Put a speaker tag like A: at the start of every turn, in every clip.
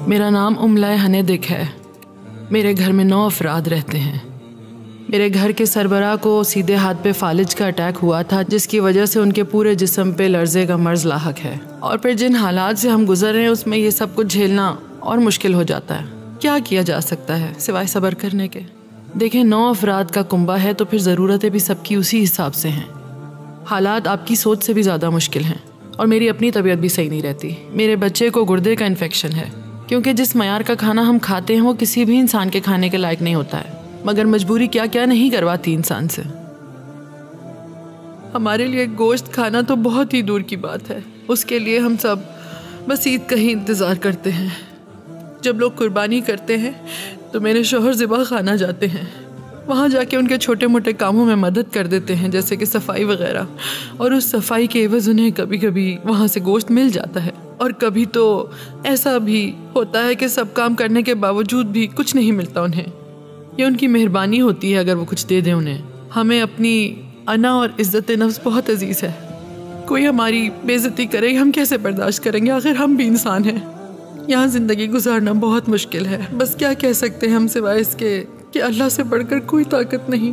A: मेरा नाम उमलाए हनेदिक है। मेरे घर में 9 अफराद रहते हैं। मेरे घर के सरबराह को सीधे हाथ पे फालिज का अटैक हुआ था, जिसकी वजह से उनके पूरे जिस्म पे लर्जे का मर्ज लाहक है। और फिर जिन हालात से हम गुजर रहे हैं उसमें ये सब कुछ झेलना और मुश्किल हो जाता है। क्या किया जा सकता है सिवाय सब्र करने के। देखें, 9 अफराद का कुंबा है तो फिर ज़रूरतें भी सबकी उसी हिसाब से हैं। हालात आपकी सोच से भी ज़्यादा मुश्किल हैं और मेरी अपनी तबीयत भी सही नहीं रहती। मेरे बच्चे को गुर्दे का इन्फेक्शन है, क्योंकि जिस मयार का खाना हम खाते हैं वो किसी भी इंसान के खाने के लायक नहीं होता है, मगर मजबूरी क्या क्या नहीं करवाती इंसान से। हमारे लिए गोश्त खाना तो बहुत ही दूर की बात है। उसके लिए हम सब बस ईद का ही इंतज़ार करते हैं। जब लोग कुर्बानी करते हैं तो मेरे शौहर ज़िबा खाना जाते हैं। वहाँ जाके उनके छोटे मोटे कामों में मदद कर देते हैं, जैसे कि सफाई वगैरह। और उस सफाई के एवज़ उन्हें कभी कभी वहाँ से गोश्त मिल जाता है, और कभी तो ऐसा भी होता है कि सब काम करने के बावजूद भी कुछ नहीं मिलता उन्हें। ये उनकी मेहरबानी होती है अगर वो कुछ दे दें उन्हें। हमें अपनी अना और इज़्ज़त नफ्स बहुत अजीज़ है। कोई हमारी बेइज्जती करे हम कैसे बर्दाश्त करेंगे, आखिर हम भी इंसान हैं। यहाँ ज़िंदगी गुजारना बहुत मुश्किल है। बस क्या कह सकते हैं हम सिवाय इसके कि अल्लाह से बढ़कर कोई ताकत नहीं,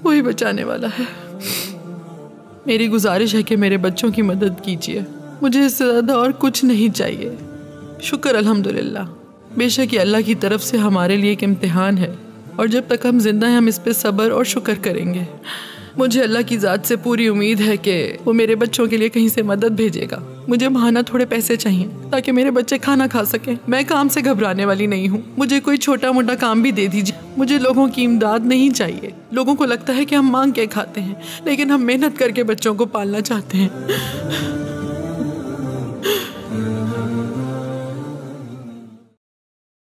A: वही बचाने वाला है। मेरी गुजारिश है कि मेरे बच्चों की मदद कीजिए। मुझे इससे ज़्यादा और कुछ नहीं चाहिए। शुक्र अल्हम्दुलिल्लाह। बेशक ये अल्लाह की तरफ से हमारे लिए एक इम्तिहान है, और जब तक हम जिंदा हैं हम इस पे सब्र और शुक्र करेंगे। मुझे अल्लाह की ज़ात से पूरी उम्मीद है कि वो मेरे बच्चों के लिए कहीं से मदद भेजेगा। मुझे बहाना थोड़े पैसे चाहिए ताकि मेरे बच्चे खाना खा सकें। मैं काम से घबराने वाली नहीं हूँ। मुझे कोई छोटा मोटा काम भी दे दीजिए। मुझे लोगों की इमदाद नहीं चाहिए। लोगों को लगता है कि हम मांग के खाते हैं, लेकिन हम मेहनत करके बच्चों को पालना चाहते हैं।